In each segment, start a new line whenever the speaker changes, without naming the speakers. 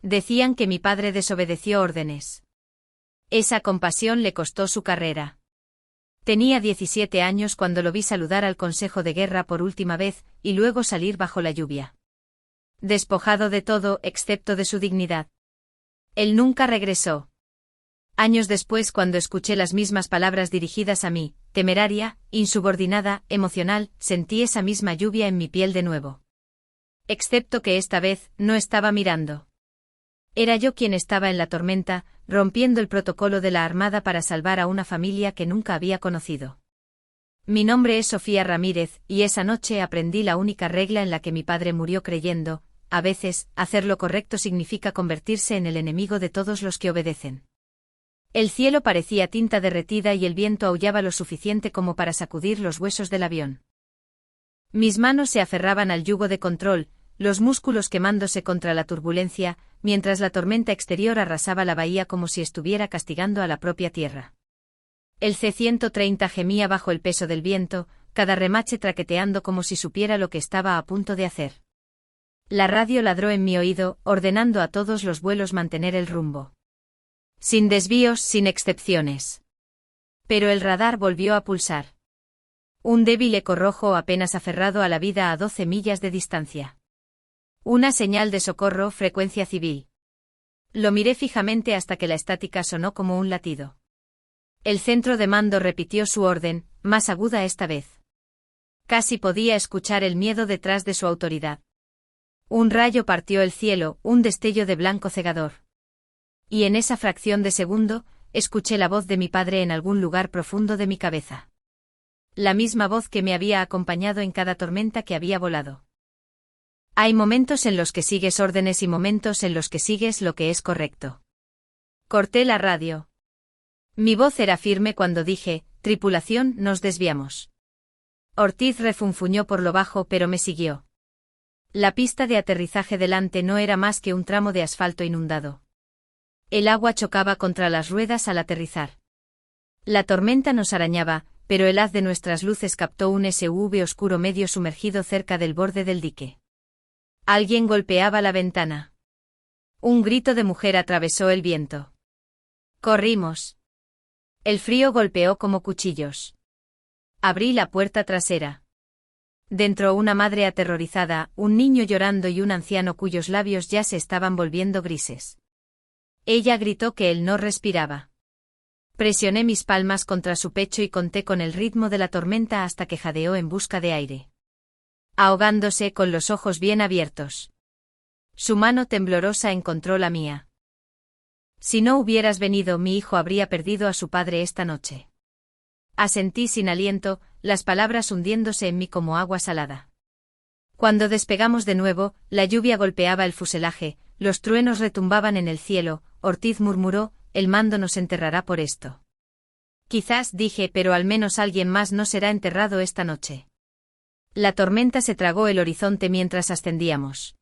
Decían que mi padre desobedeció órdenes. Esa compasión le costó su carrera. Tenía 17 años cuando lo vi saludar al Consejo de Guerra por última vez, y luego salir bajo la lluvia. Despojado de todo, excepto de su dignidad. Él nunca regresó. Años después, cuando escuché las mismas palabras dirigidas a mí, temeraria, insubordinada, emocional, sentí esa misma lluvia en mi piel de nuevo. Excepto que esta vez, no estaba mirando. Era yo quien estaba en la tormenta, rompiendo el protocolo de la Armada para salvar a una familia que nunca había conocido. Mi nombre es Sofía Ramírez, y esa noche aprendí la única regla en la que mi padre murió creyendo: a veces, hacer lo correcto significa convertirse en el enemigo de todos los que obedecen. El cielo parecía tinta derretida y el viento aullaba lo suficiente como para sacudir los huesos del avión. Mis manos se aferraban al yugo de control, los músculos quemándose contra la turbulencia, mientras la tormenta exterior arrasaba la bahía como si estuviera castigando a la propia tierra. El C-130 gemía bajo el peso del viento, cada remache traqueteando como si supiera lo que estaba a punto de hacer. La radio ladró en mi oído, ordenando a todos los vuelos mantener el rumbo. Sin desvíos, sin excepciones. Pero el radar volvió a pulsar. Un débil eco rojo apenas aferrado a la vida a 12 millas de distancia. Una señal de socorro, frecuencia civil. Lo miré fijamente hasta que la estática sonó como un latido. El centro de mando repitió su orden, más aguda esta vez. Casi podía escuchar el miedo detrás de su autoridad. Un rayo partió el cielo, un destello de blanco cegador. Y en esa fracción de segundo, escuché la voz de mi padre en algún lugar profundo de mi cabeza. La misma voz que me había acompañado en cada tormenta que había volado. Hay momentos en los que sigues órdenes y momentos en los que sigues lo que es correcto. Corté la radio. Mi voz era firme cuando dije: tripulación, nos desviamos. Ortiz refunfuñó por lo bajo pero me siguió. La pista de aterrizaje delante no era más que un tramo de asfalto inundado. El agua chocaba contra las ruedas al aterrizar. La tormenta nos arañaba, pero el haz de nuestras luces captó un SUV oscuro medio sumergido cerca del borde del dique. Alguien golpeaba la ventana. Un grito de mujer atravesó el viento. Corrimos. El frío golpeó como cuchillos. Abrí la puerta trasera. Dentro una madre aterrorizada, un niño llorando y un anciano cuyos labios ya se estaban volviendo grises. Ella gritó que él no respiraba. Presioné mis palmas contra su pecho y conté con el ritmo de la tormenta hasta que jadeó en busca de aire. Ahogándose con los ojos bien abiertos. Su mano temblorosa encontró la mía. Si no hubieras venido, mi hijo habría perdido a su padre esta noche. Asentí sin aliento, las palabras hundiéndose en mí como agua salada. Cuando despegamos de nuevo, la lluvia golpeaba el fuselaje, los truenos retumbaban en el cielo. Ortiz murmuró: el mando nos enterrará por esto. Quizás, dije, pero al menos alguien más no será enterrado esta noche. La tormenta se tragó el horizonte mientras ascendíamos.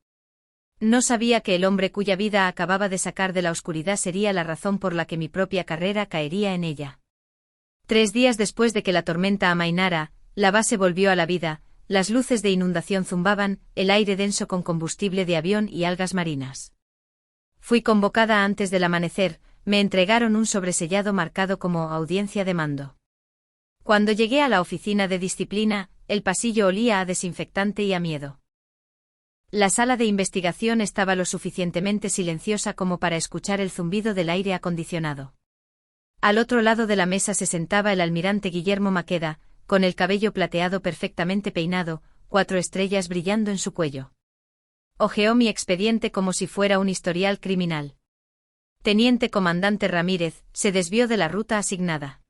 No sabía que el hombre cuya vida acababa de sacar de la oscuridad sería la razón por la que mi propia carrera caería en ella. 3 días después de que la tormenta amainara, la base volvió a la vida, las luces de inundación zumbaban, el aire denso con combustible de avión y algas marinas. Fui convocada antes del amanecer, me entregaron un sobresellado marcado como audiencia de mando. Cuando llegué a la oficina de disciplina, el pasillo olía a desinfectante y a miedo. La sala de investigación estaba lo suficientemente silenciosa como para escuchar el zumbido del aire acondicionado. Al otro lado de la mesa se sentaba el almirante Guillermo Maqueda, con el cabello plateado perfectamente peinado, 4 estrellas brillando en su cuello. Hojeó mi expediente como si fuera un historial criminal. Teniente comandante Ramírez, se desvió de la ruta asignada.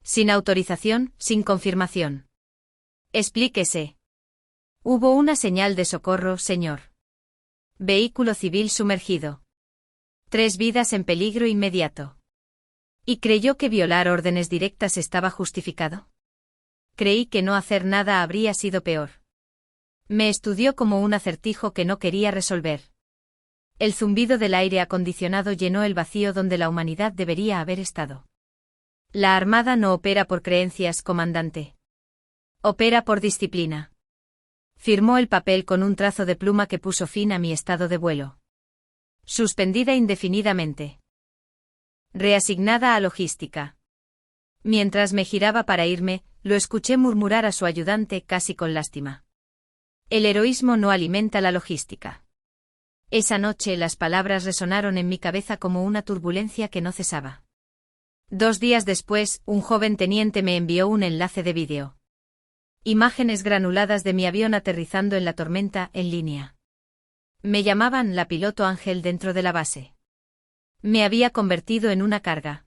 Sin autorización, sin confirmación. Explíquese. Hubo una señal de socorro, señor. Vehículo civil sumergido. 3 vidas en peligro inmediato. ¿Y creyó que violar órdenes directas estaba justificado? Creí que no hacer nada habría sido peor. Me estudió como un acertijo que no quería resolver. El zumbido del aire acondicionado llenó el vacío donde la humanidad debería haber estado. La Armada no opera por creencias, comandante. Opera por disciplina. Firmó el papel con un trazo de pluma que puso fin a mi estado de vuelo. Suspendida indefinidamente. Reasignada a logística. Mientras me giraba para irme, lo escuché murmurar a su ayudante casi con lástima. El heroísmo no alimenta la logística. Esa noche las palabras resonaron en mi cabeza como una turbulencia que no cesaba. 2 días después, un joven teniente me envió un enlace de vídeo. Imágenes granuladas de mi avión aterrizando en la tormenta, en línea. Me llamaban la piloto ángel dentro de la base. Me había convertido en una carga.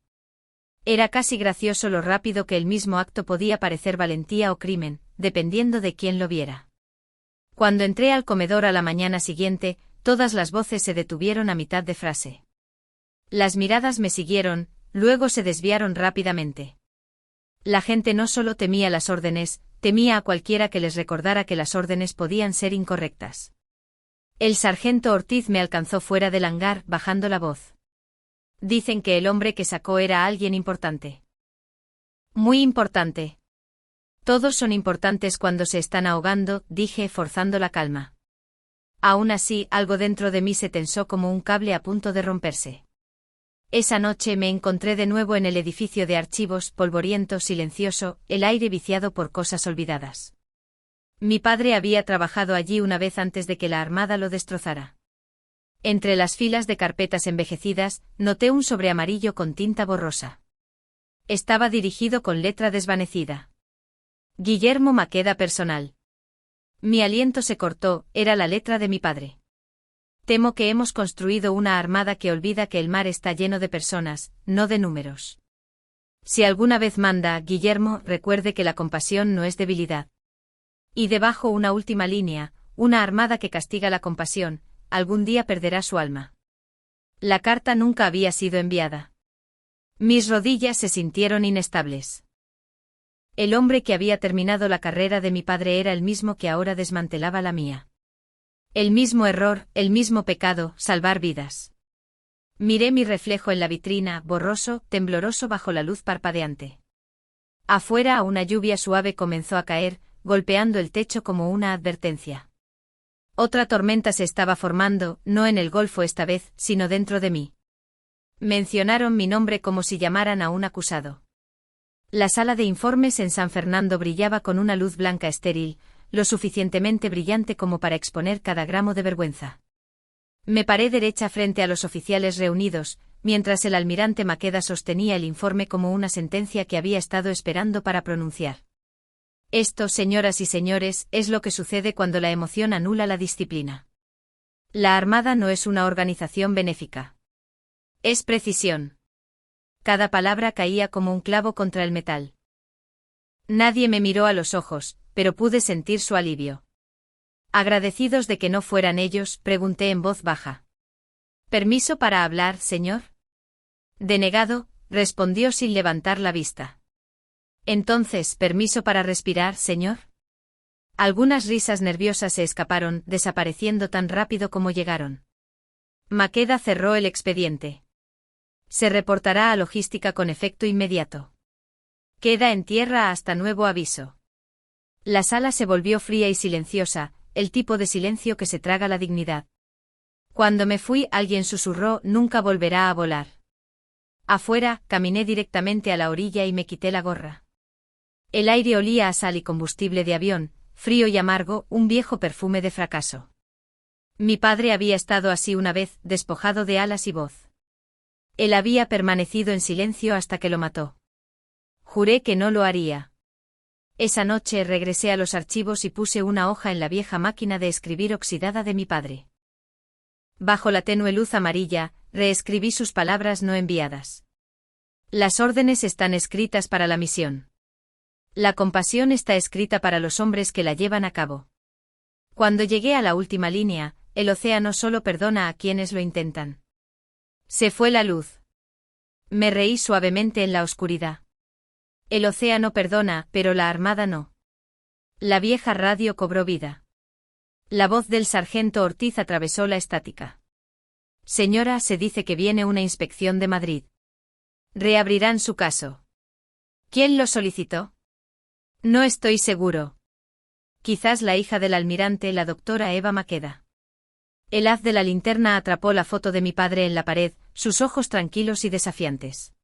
Era casi gracioso lo rápido que el mismo acto podía parecer valentía o crimen, dependiendo de quién lo viera. Cuando entré al comedor a la mañana siguiente, todas las voces se detuvieron a mitad de frase. Las miradas me siguieron, luego se desviaron rápidamente. La gente no solo temía las órdenes, temía a cualquiera que les recordara que las órdenes podían ser incorrectas. El sargento Ortiz me alcanzó fuera del hangar, bajando la voz. Dicen que el hombre que sacó era alguien importante. Muy importante. Todos son importantes cuando se están ahogando, dije, forzando la calma. Aún así, algo dentro de mí se tensó como un cable a punto de romperse. Esa noche me encontré de nuevo en el edificio de archivos, polvoriento, silencioso, el aire viciado por cosas olvidadas. Mi padre había trabajado allí una vez antes de que la Armada lo destrozara. Entre las filas de carpetas envejecidas, noté un sobre amarillo con tinta borrosa. Estaba dirigido con letra desvanecida. Guillermo Maqueda personal. Mi aliento se cortó, era la letra de mi padre. Temo que hemos construido una armada que olvida que el mar está lleno de personas, no de números. Si alguna vez manda, Guillermo, recuerde que la compasión no es debilidad. Y debajo una última línea, una armada que castiga la compasión, algún día perderá su alma. La carta nunca había sido enviada. Mis rodillas se sintieron inestables. El hombre que había terminado la carrera de mi padre era el mismo que ahora desmantelaba la mía. El mismo error, el mismo pecado, salvar vidas. Miré mi reflejo en la vitrina, borroso, tembloroso bajo la luz parpadeante. Afuera una lluvia suave comenzó a caer, golpeando el techo como una advertencia. Otra tormenta se estaba formando, no en el golfo esta vez, sino dentro de mí. Mencionaron mi nombre como si llamaran a un acusado. La sala de informes en San Fernando brillaba con una luz blanca estéril, lo suficientemente brillante como para exponer cada gramo de vergüenza. Me paré derecha frente a los oficiales reunidos, mientras el almirante Maqueda sostenía el informe como una sentencia que había estado esperando para pronunciar. Esto, señoras y señores, es lo que sucede cuando la emoción anula la disciplina. La Armada no es una organización benéfica. Es precisión. Cada palabra caía como un clavo contra el metal. Nadie me miró a los ojos, pero pude sentir su alivio. Agradecidos de que no fueran ellos, pregunté en voz baja. ¿Permiso para hablar, señor? Denegado, respondió sin levantar la vista. Entonces, ¿permiso para respirar, señor? Algunas risas nerviosas se escaparon, desapareciendo tan rápido como llegaron. Maqueda cerró el expediente. Se reportará a logística con efecto inmediato. Queda en tierra hasta nuevo aviso. La sala se volvió fría y silenciosa, el tipo de silencio que se traga la dignidad. Cuando me fui, alguien susurró, nunca volverá a volar. Afuera, caminé directamente a la orilla y me quité la gorra. El aire olía a sal y combustible de avión, frío y amargo, un viejo perfume de fracaso. Mi padre había estado así una vez, despojado de alas y voz. Él había permanecido en silencio hasta que lo mató. Juré que no lo haría. Esa noche regresé a los archivos y puse una hoja en la vieja máquina de escribir oxidada de mi padre. Bajo la tenue luz amarilla, reescribí sus palabras no enviadas. Las órdenes están escritas para la misión. La compasión está escrita para los hombres que la llevan a cabo. Cuando llegué a la última línea, el océano solo perdona a quienes lo intentan. Se fue la luz. Me reí suavemente en la oscuridad. El océano perdona, pero la armada no. La vieja radio cobró vida. La voz del sargento Ortiz atravesó la estática. Señora, se dice que viene una inspección de Madrid. Reabrirán su caso. ¿Quién lo solicitó? No estoy seguro. Quizás la hija del almirante, la doctora Eva Maqueda. El haz de la linterna atrapó la foto de mi padre en la pared, sus ojos tranquilos y desafiantes.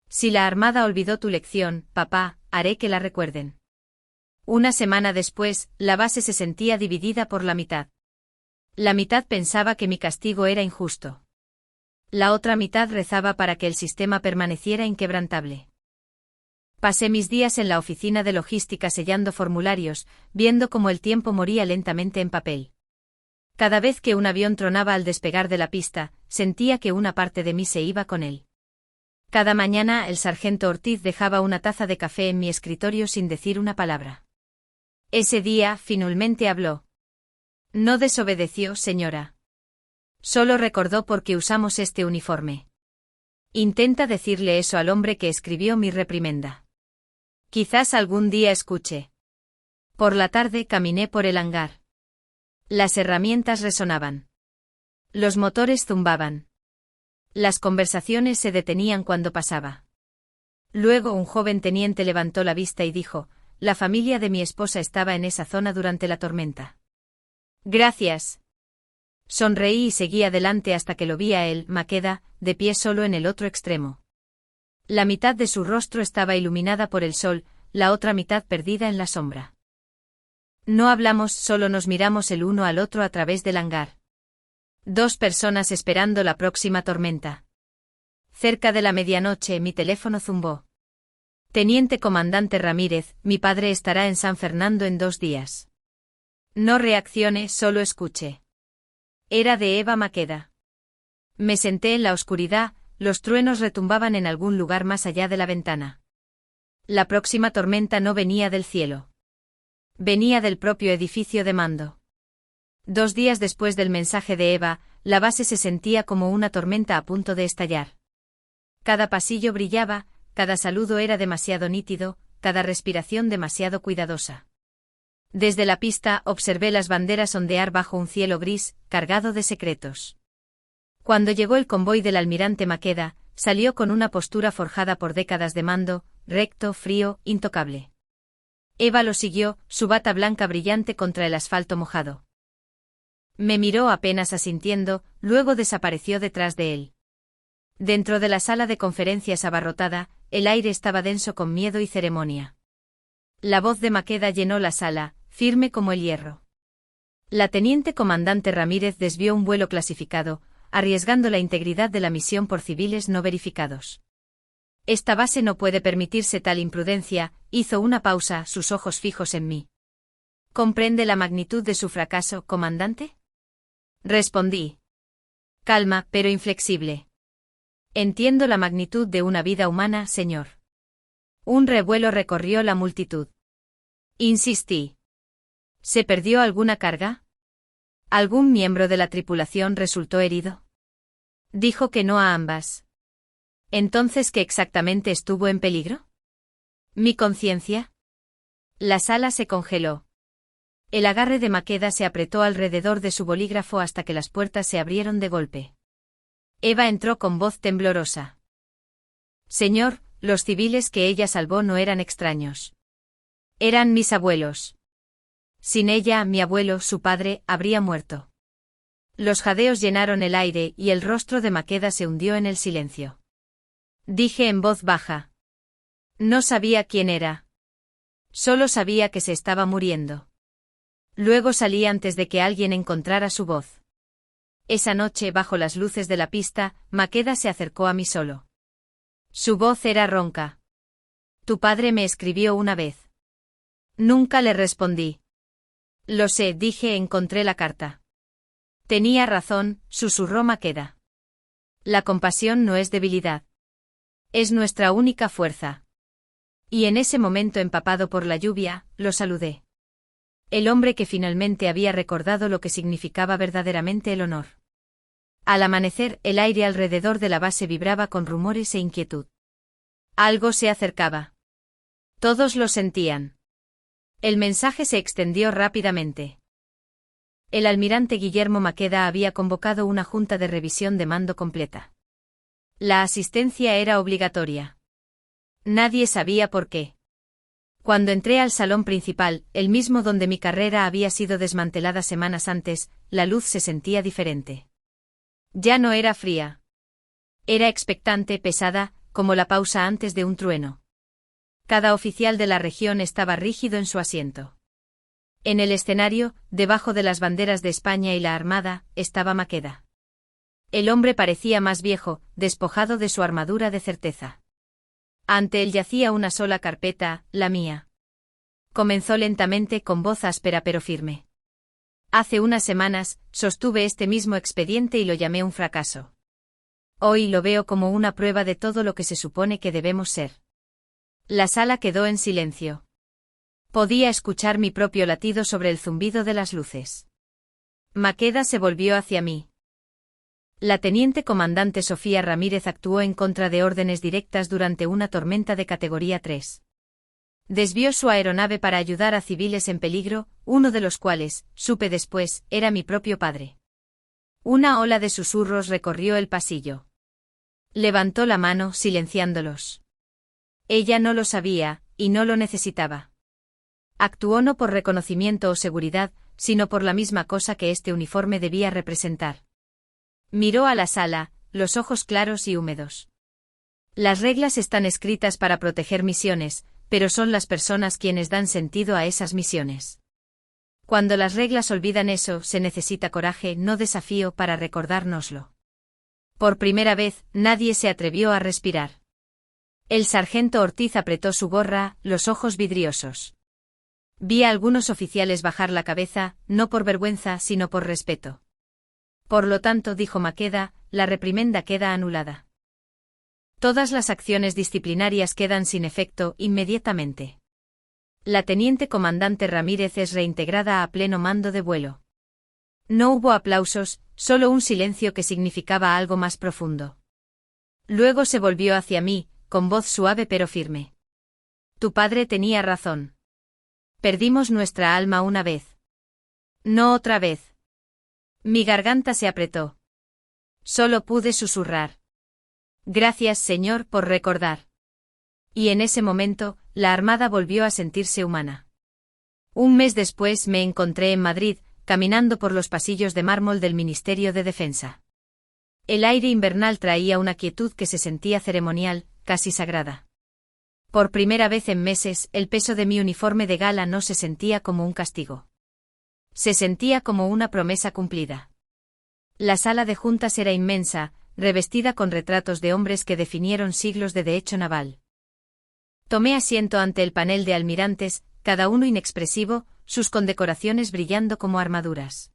Si la Armada olvidó tu lección, papá, haré que la recuerden. Una semana después, la base se sentía dividida por la mitad. La mitad pensaba que mi castigo era injusto. La otra mitad rezaba para que el sistema permaneciera inquebrantable. Pasé mis días en la oficina de logística sellando formularios, viendo cómo el tiempo moría lentamente en papel. Cada vez que un avión tronaba al despegar de la pista, sentía que una parte de mí se iba con él. Cada mañana el sargento Ortiz dejaba una taza de café en mi escritorio sin decir una palabra. Ese día, finalmente habló. No desobedeció, señora. Solo recordó por qué usamos este uniforme. Intenta decirle eso al hombre que escribió mi reprimenda. Quizás algún día escuche. Por la tarde caminé por el hangar. Las herramientas resonaban. Los motores zumbaban. Las conversaciones se detenían cuando pasaba. Luego un joven teniente levantó la vista y dijo, la familia de mi esposa estaba en esa zona durante la tormenta. Gracias. Sonreí y seguí adelante hasta que lo vi a él, Maqueda, de pie solo en el otro extremo. La mitad de su rostro estaba iluminada por el sol, la otra mitad perdida en la sombra. No hablamos, solo nos miramos el uno al otro a través del hangar. Dos personas esperando la próxima tormenta. Cerca de la medianoche mi teléfono zumbó. Teniente comandante Ramírez, mi padre estará en San Fernando en 2 días. No reaccione, solo escuche. Era de Eva Maqueda. Me senté en la oscuridad, los truenos retumbaban en algún lugar más allá de la ventana. La próxima tormenta no venía del cielo. Venía del propio edificio de mando. 2 días después del mensaje de Eva, la base se sentía como una tormenta a punto de estallar. Cada pasillo brillaba, cada saludo era demasiado nítido, cada respiración demasiado cuidadosa. Desde la pista observé las banderas ondear bajo un cielo gris, cargado de secretos. Cuando llegó el convoy del almirante Maqueda, salió con una postura forjada por décadas de mando, recto, frío, intocable. Eva lo siguió, su bata blanca brillante contra el asfalto mojado. Me miró apenas asintiendo, luego desapareció detrás de él. Dentro de la sala de conferencias abarrotada, el aire estaba denso con miedo y ceremonia. La voz de Maqueda llenó la sala, firme como el hierro. La teniente comandante Ramírez desvió un vuelo clasificado, arriesgando la integridad de la misión por civiles no verificados. Esta base no puede permitirse tal imprudencia, hizo una pausa, sus ojos fijos en mí. ¿Comprende la magnitud de su fracaso, comandante? Respondí. Calma, pero inflexible. Entiendo la magnitud de una vida humana, señor. Un revuelo recorrió la multitud. Insistí. ¿Se perdió alguna carga? ¿Algún miembro de la tripulación resultó herido? Dijo que no a ambas. ¿Entonces qué exactamente estuvo en peligro? ¿Mi conciencia? La sala se congeló. El agarre de Maqueda se apretó alrededor de su bolígrafo hasta que las puertas se abrieron de golpe. Eva entró con voz temblorosa. Señor, los civiles que ella salvó no eran extraños. Eran mis abuelos. Sin ella, mi abuelo, su padre, habría muerto. Los jadeos llenaron el aire y el rostro de Maqueda se hundió en el silencio. Dije en voz baja. No sabía quién era. Solo sabía que se estaba muriendo. Luego salí antes de que alguien encontrara su voz. Esa noche, bajo las luces de la pista, Maqueda se acercó a mí solo. Su voz era ronca. Tu padre me escribió una vez. Nunca le respondí. Lo sé, dije, encontré la carta. Tenía razón, susurró Maqueda. La compasión no es debilidad. Es nuestra única fuerza. Y en ese momento empapado por la lluvia, lo saludé. El hombre que finalmente había recordado lo que significaba verdaderamente el honor. Al amanecer, el aire alrededor de la base vibraba con rumores e inquietud. Algo se acercaba. Todos lo sentían. El mensaje se extendió rápidamente. El almirante Guillermo Maqueda había convocado una junta de revisión de mando completa. La asistencia era obligatoria. Nadie sabía por qué. Cuando entré al salón principal, el mismo donde mi carrera había sido desmantelada semanas antes, la luz se sentía diferente. Ya no era fría. Era expectante, pesada, como la pausa antes de un trueno. Cada oficial de la región estaba rígido en su asiento. En el escenario, debajo de las banderas de España y la Armada, estaba Maqueda. El hombre parecía más viejo, despojado de su armadura de certeza. Ante él yacía una sola carpeta, la mía. Comenzó lentamente con voz áspera pero firme. Hace unas semanas, sostuve este mismo expediente y lo llamé un fracaso. Hoy lo veo como una prueba de todo lo que se supone que debemos ser. La sala quedó en silencio. Podía escuchar mi propio latido sobre el zumbido de las luces. Maqueda se volvió hacia mí. La teniente comandante Sofía Ramírez actuó en contra de órdenes directas durante una tormenta de categoría 3. Desvió su aeronave para ayudar a civiles en peligro, uno de los cuales, supe después, era mi propio padre. Una ola de susurros recorrió el pasillo. Levantó la mano, silenciándolos. Ella no lo sabía, y no lo necesitaba. Actuó no por reconocimiento o seguridad, sino por la misma cosa que este uniforme debía representar. Miró a la sala, los ojos claros y húmedos. Las reglas están escritas para proteger misiones, pero son las personas quienes dan sentido a esas misiones. Cuando las reglas olvidan eso, se necesita coraje, no desafío, para recordárnoslo. Por primera vez, nadie se atrevió a respirar. El sargento Ortiz apretó su gorra, los ojos vidriosos. Vi a algunos oficiales bajar la cabeza, no por vergüenza, sino por respeto. Por lo tanto, dijo Maqueda, la reprimenda queda anulada. Todas las acciones disciplinarias quedan sin efecto inmediatamente. La teniente comandante Ramírez es reintegrada a pleno mando de vuelo. No hubo aplausos, solo un silencio que significaba algo más profundo. Luego se volvió hacia mí, con voz suave pero firme. Tu padre tenía razón. Perdimos nuestra alma una vez. No otra vez. Mi garganta se apretó. Solo pude susurrar. Gracias, señor, por recordar. Y en ese momento, la Armada volvió a sentirse humana. Un mes después me encontré en Madrid, caminando por los pasillos de mármol del Ministerio de Defensa. El aire invernal traía una quietud que se sentía ceremonial, casi sagrada. Por primera vez en meses, el peso de mi uniforme de gala no se sentía como un castigo. Se sentía como una promesa cumplida. La sala de juntas era inmensa, revestida con retratos de hombres que definieron siglos de derecho naval. Tomé asiento ante el panel de almirantes, cada uno inexpresivo, sus condecoraciones brillando como armaduras.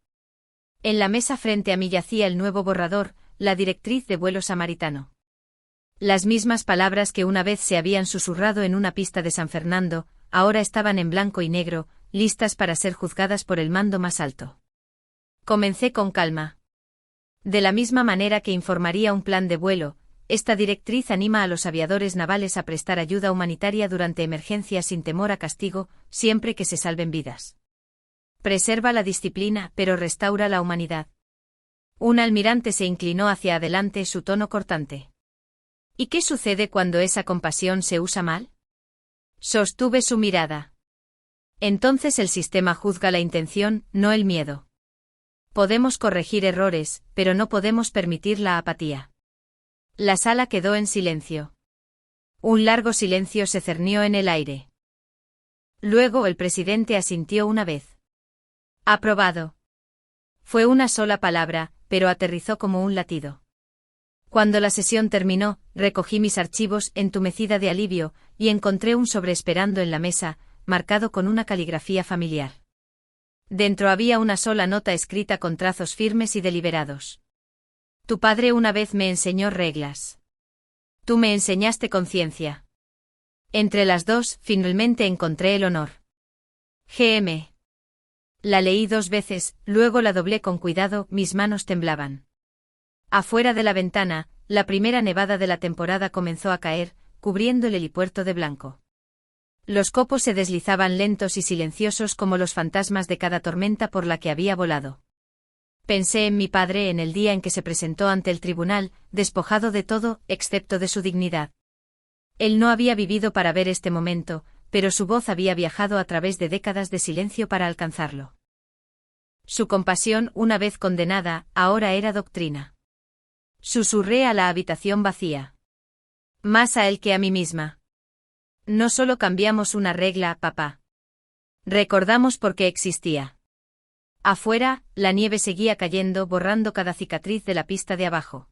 En la mesa frente a mí yacía el nuevo borrador, la directriz de vuelo samaritano. Las mismas palabras que una vez se habían susurrado en una pista de San Fernando, ahora estaban en blanco y negro, listas para ser juzgadas por el mando más alto. Comencé con calma. De la misma manera que informaría un plan de vuelo, esta directriz anima a los aviadores navales a prestar ayuda humanitaria durante emergencias sin temor a castigo, siempre que se salven vidas. Preserva la disciplina, pero restaura la humanidad. Un almirante se inclinó hacia adelante, su tono cortante. ¿Y qué sucede cuando esa compasión se usa mal? Sostuve su mirada. Entonces el sistema juzga la intención, no el miedo. Podemos corregir errores, pero no podemos permitir la apatía. La sala quedó en silencio. Un largo silencio se cernió en el aire. Luego el presidente asintió una vez. Aprobado. Fue una sola palabra, pero aterrizó como un latido. Cuando la sesión terminó, recogí mis archivos, entumecida de alivio, y encontré un sobre esperando en la mesa, marcado con una caligrafía familiar. Dentro había una sola nota escrita con trazos firmes y deliberados. Tu padre una vez me enseñó reglas. Tú me enseñaste conciencia. Entre las dos, finalmente encontré el honor. GM. La leí 2 veces, luego la doblé con cuidado, mis manos temblaban. Afuera de la ventana, la primera nevada de la temporada comenzó a caer, cubriendo el helipuerto de blanco. Los copos se deslizaban lentos y silenciosos como los fantasmas de cada tormenta por la que había volado. Pensé en mi padre en el día en que se presentó ante el tribunal, despojado de todo, excepto de su dignidad. Él no había vivido para ver este momento, pero su voz había viajado a través de décadas de silencio para alcanzarlo. Su compasión, una vez condenada, ahora era doctrina. Susurré a la habitación vacía. Más a él que a mí misma. No solo cambiamos una regla, papá. Recordamos por qué existía. Afuera, la nieve seguía cayendo, borrando cada cicatriz de la pista de abajo.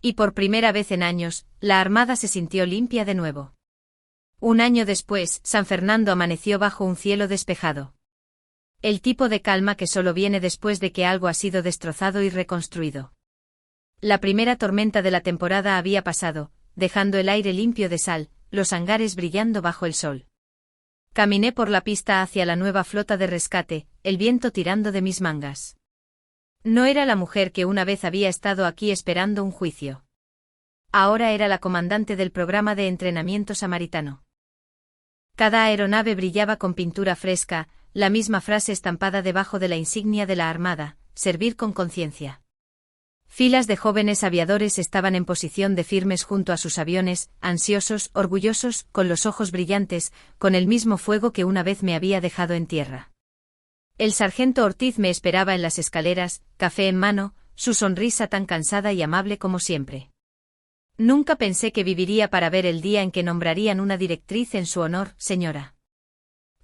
Y por primera vez en años, la Armada se sintió limpia de nuevo. Un año después, San Fernando amaneció bajo un cielo despejado. El tipo de calma que solo viene después de que algo ha sido destrozado y reconstruido. La primera tormenta de la temporada había pasado, dejando el aire limpio de sal, los hangares brillando bajo el sol. Caminé por la pista hacia la nueva flota de rescate, el viento tirando de mis mangas. No era la mujer que una vez había estado aquí esperando un juicio. Ahora era la comandante del programa de entrenamiento samaritano. Cada aeronave brillaba con pintura fresca, la misma frase estampada debajo de la insignia de la Armada: servir con conciencia. Filas de jóvenes aviadores estaban en posición de firmes junto a sus aviones, ansiosos, orgullosos, con los ojos brillantes, con el mismo fuego que una vez me había dejado en tierra. El sargento Ortiz me esperaba en las escaleras, café en mano, su sonrisa tan cansada y amable como siempre. Nunca pensé que viviría para ver el día en que nombrarían una directriz en su honor, señora.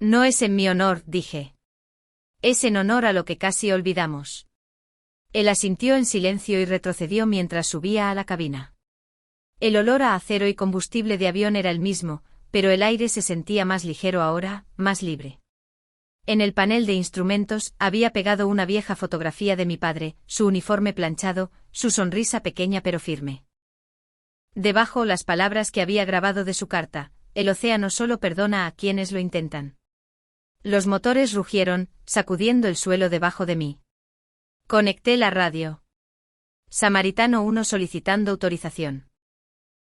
No es en mi honor, dije. Es en honor a lo que casi olvidamos. Él asintió en silencio y retrocedió mientras subía a la cabina. El olor a acero y combustible de avión era el mismo, pero el aire se sentía más ligero ahora, más libre. En el panel de instrumentos había pegado una vieja fotografía de mi padre, su uniforme planchado, su sonrisa pequeña pero firme. Debajo las palabras que había grabado de su carta: el océano solo perdona a quienes lo intentan. Los motores rugieron, sacudiendo el suelo debajo de mí. Conecté la radio. Samaritano 1 solicitando autorización.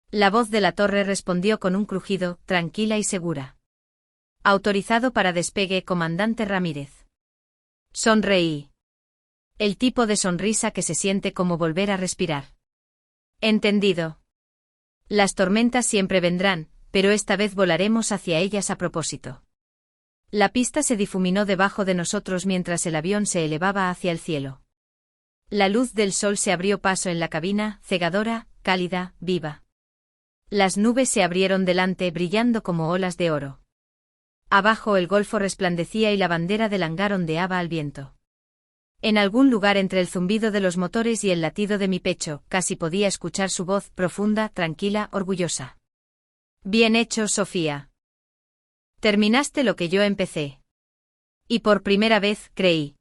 La voz de la torre respondió con un crujido, tranquila y segura. Autorizado para despegue, comandante Ramírez. Sonreí. El tipo de sonrisa que se siente como volver a respirar. Entendido. Las tormentas siempre vendrán, pero esta vez volaremos hacia ellas a propósito. La pista se difuminó debajo de nosotros mientras el avión se elevaba hacia el cielo. La luz del sol se abrió paso en la cabina, cegadora, cálida, viva. Las nubes se abrieron delante, brillando como olas de oro. Abajo el golfo resplandecía y la bandera del hangar ondeaba al viento. En algún lugar entre el zumbido de los motores y el latido de mi pecho, casi podía escuchar su voz, profunda, tranquila, orgullosa. Bien hecho, Sofía. Terminaste lo que yo empecé. Y por primera vez, creí.